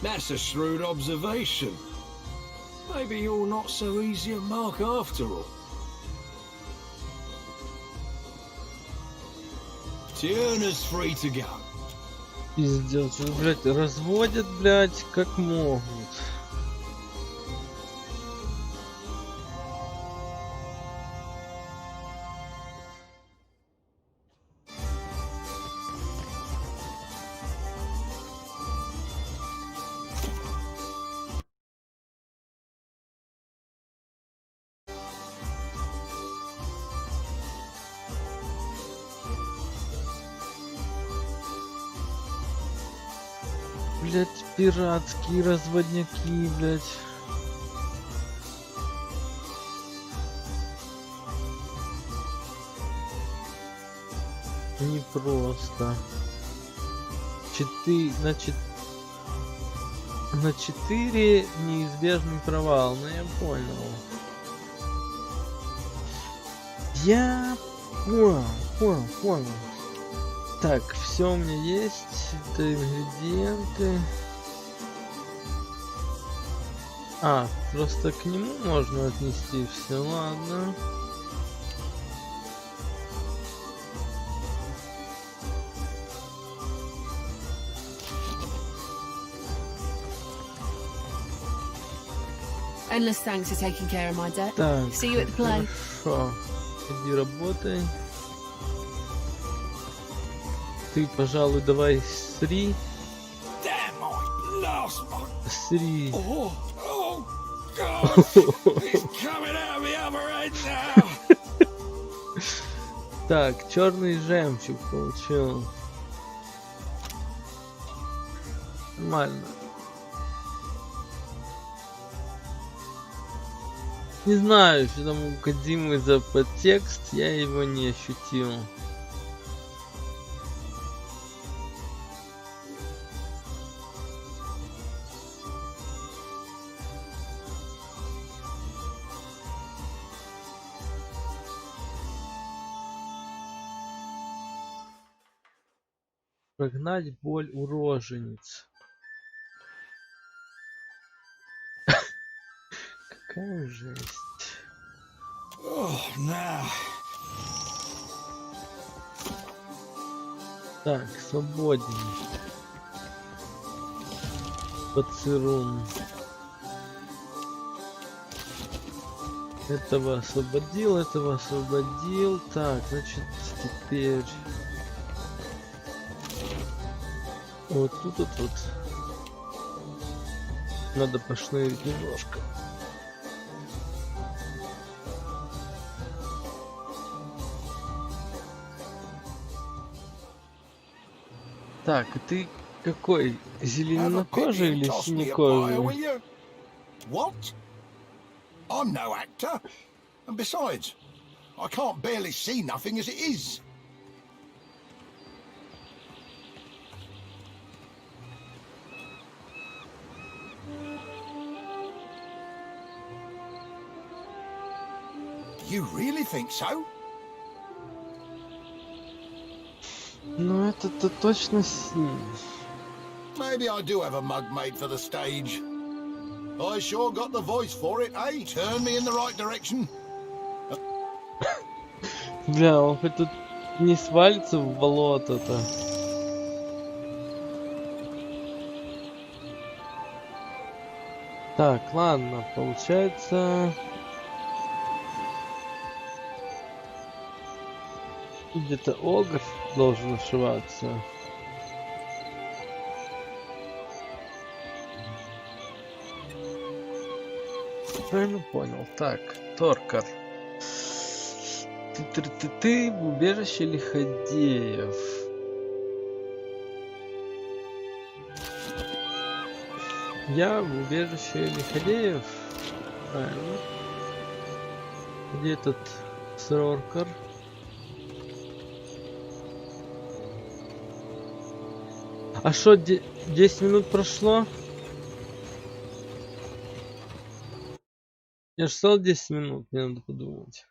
That's a shrewd observation. Maybe you're not so easy a mark after all. Tierna's free to go. Пиздец, блять, разводят, блять, как могут. Блять, пиратские разводняки, блять. Не просто. На 4 неизбежный провал, но я понял. Я понял. Так, все у меня есть. Это ингредиенты. А, просто к нему можно отнести все, ладно. Endless thanks for taking care of my debt. Так, See you at the play. Хорошо. Иди работай. Ты, пожалуй, давай сри. Damn, I lost my... Сри. Oh, God! It's coming out of the other end now! Так, черный жемчуг получил. Нормально. Не знаю, что там у Кодзимы за подтекст, я его не ощутил. Прогнать боль у рожениц. Какая жесть. Oh, now. Так, свободен. Пацирун. Этого освободил, этого освободил. Так, значит, теперь... Вот тут вот. Надо пошнырить немножко. Так, а ты какой? Зеленокожий или синекожий? What? I'm no actor. And besides, I can't barely see nothing as it is. You really think so? Ну это-то точно синий. Maybe I do have a mug made for the stage. I sure got the voice for it, eh? Turn me in the right direction. Бля, он хоть тут не свалится в болото-то. Так, ладно, получается... Где-то огр должен ошиваться. Правильно понял. Так, Торкар. Ты в убежище лиходеев. Я в убежище лиходеев. Правильно. Где этот Сроркар? А что, 10 минут прошло? Я же сказал 10 минут, мне надо подумать.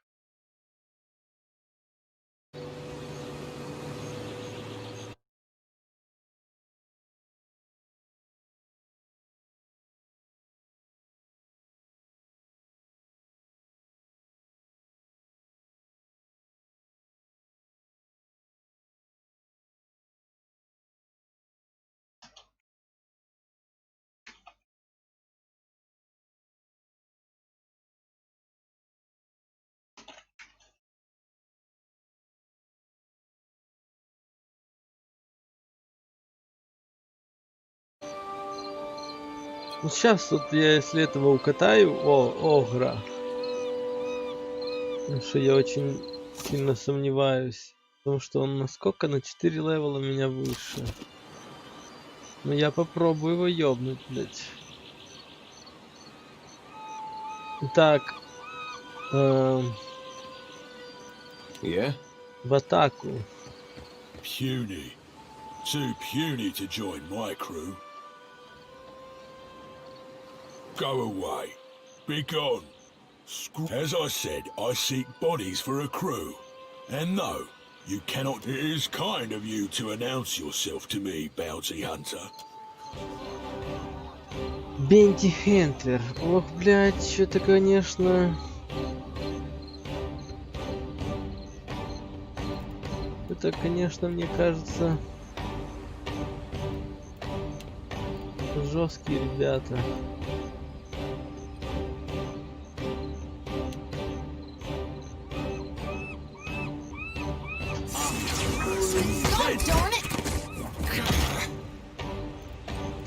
Ну, сейчас вот я, если этого укатаю, огра. Потому что я очень сильно сомневаюсь. Потому что он насколько на 4 левела меня выше. Но я попробую его ёбнуть, блять. Так. В атаку. Puny. Too puny to join my crew. Go away. Be gone. As I said, I seek bodies for a crew. And no, you cannot... It is kind of you to announce yourself to me, bounty hunter. Бенти Хентлер. Ох, блядь, что-то, конечно... Это, конечно, мне кажется... Жесткие ребята.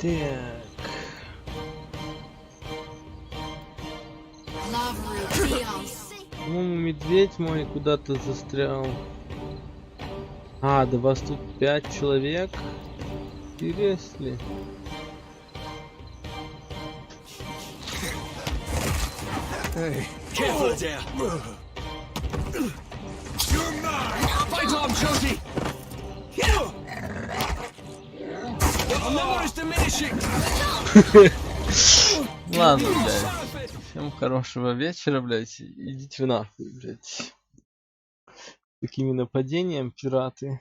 Так. По-моему, медведь мой куда-то застрял. А, да вас тут 5 человек. Интересно. Hey, careful there. You're mine. Fight on, Josie. Number is diminishing. Ладно, блядь. Всем хорошего вечера, блядь. Идите нахуй, блядь. Такими нападением пираты.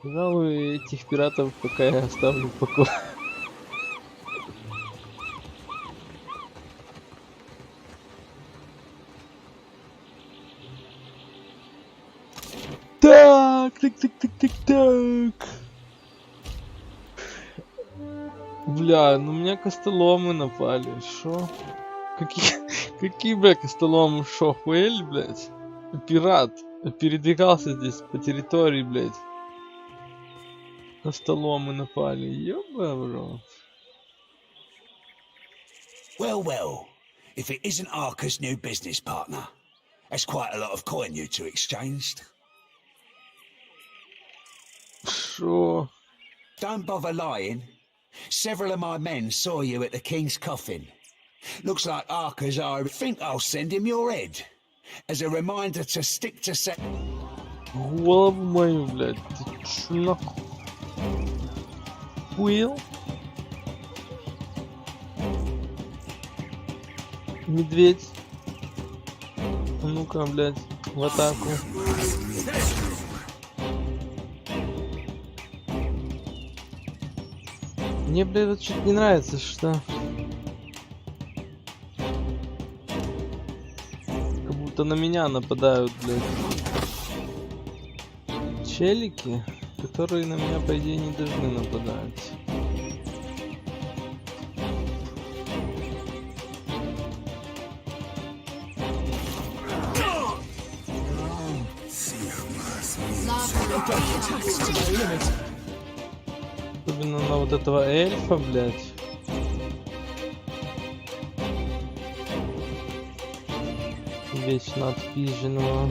Пожалуй, этих пиратов пока я оставлю в покое. Так. Бля, ну меня костоломы напали, шо? Какие, бля, костоломы, шо, хуэль, блядь? Пират передвигался здесь по территории, блядь. Костоломы напали, ёба, бро. Well, if it isn't Arca's new business partner, that's quite a lot of coin you two exchanged. Шо? Don't bother lying. Several of my men saw you at the King's coffin. Looks like Arca's I think I'll send him your head. As a reminder to stick to set. Голову мою, блядь, ты чё нахуй? Хуел? Медведь. А ну-ка, блядь, в атаку. Мне, блядь, вот что-то не нравится, что... Как будто на меня нападают, блядь. Челики, которые на меня, по идее, не должны нападать. Особенно на вот этого эльфа, блядь. Вечно отпизженного.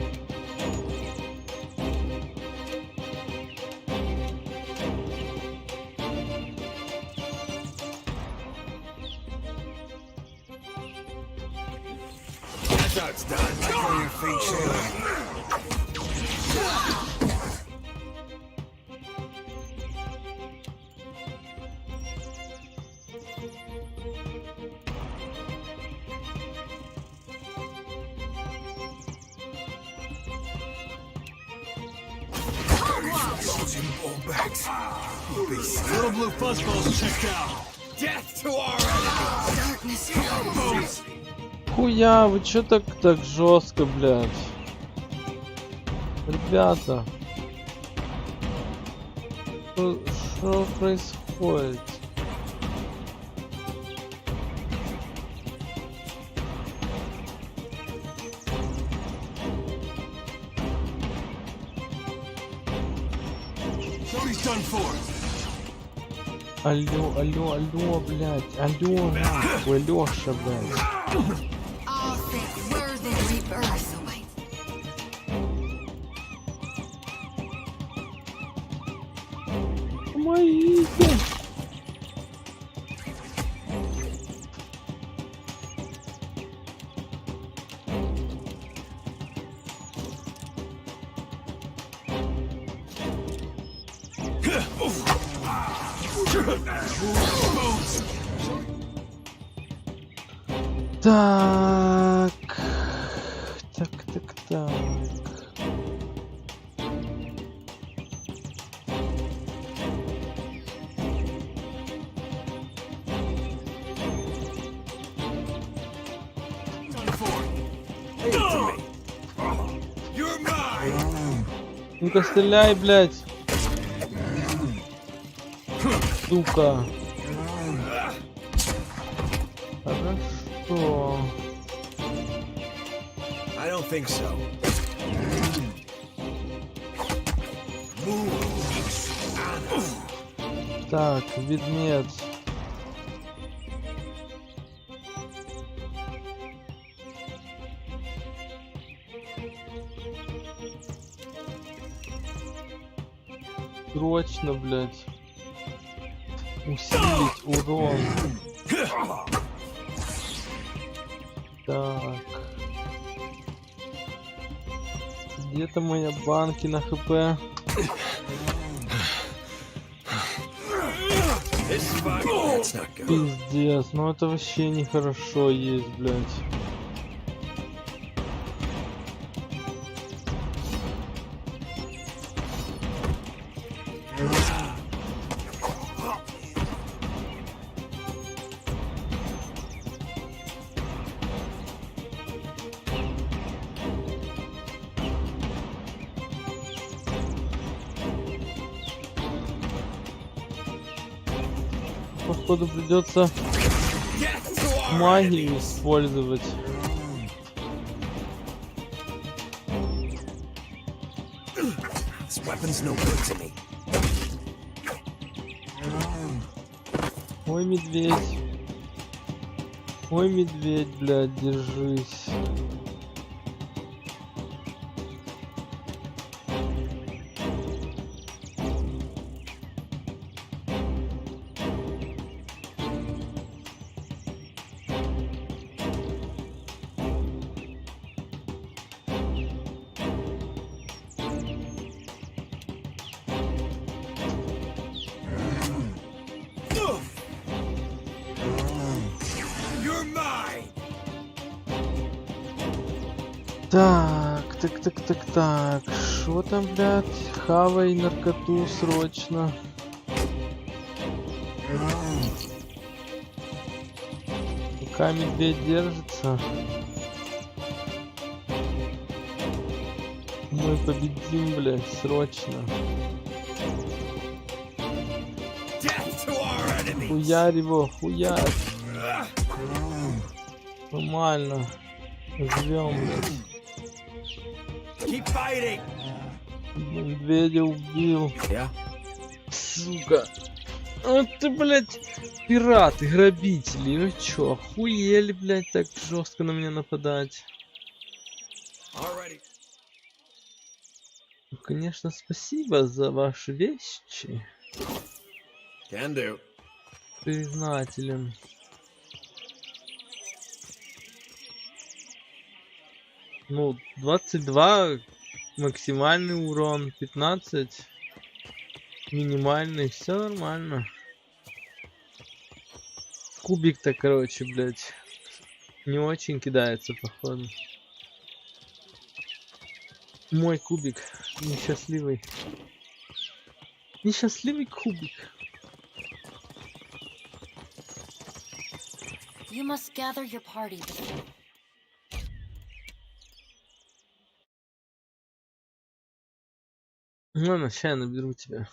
Little blue fuzzballs checked out. Death to our enemies! Хуя, вы чё так жестко, блядь? Ребята. Что происходит? Алло, блядь. Алло, нахуй, Лёша, блядь. Помогите. Так. Ну-ка стреляй, блядь. Сука. Хорошо. I don't think so. Так, ведмедь. Срочно, блядь. Усилить урон. Так. Где-то моя банки на хп. Пиздец, ну это вообще нехорошо есть, блядь. Походу придется магию использовать. Ой, медведь. Ой, медведь, блядь, держись. Так. Что там, блядь? Хавай наркоту срочно. Пока медведь держится, мы победим, блядь, срочно. Хуярь его, хуярь. Нормально. Живем, блядь. Медведя убил. Сука. Вот ты, блядь, пираты, грабители. Вы чё, охуели, блядь, так жестко на меня нападать? Ну, конечно, спасибо за ваши вещи. Признателен. Ну, 22 максимальный урон, 15 минимальный, все нормально. Кубик-то, короче, блядь, не очень кидается, походу. Мой кубик, несчастливый. Несчастливый кубик. You must gather your party before. Ну, сейчас я наберу тебя.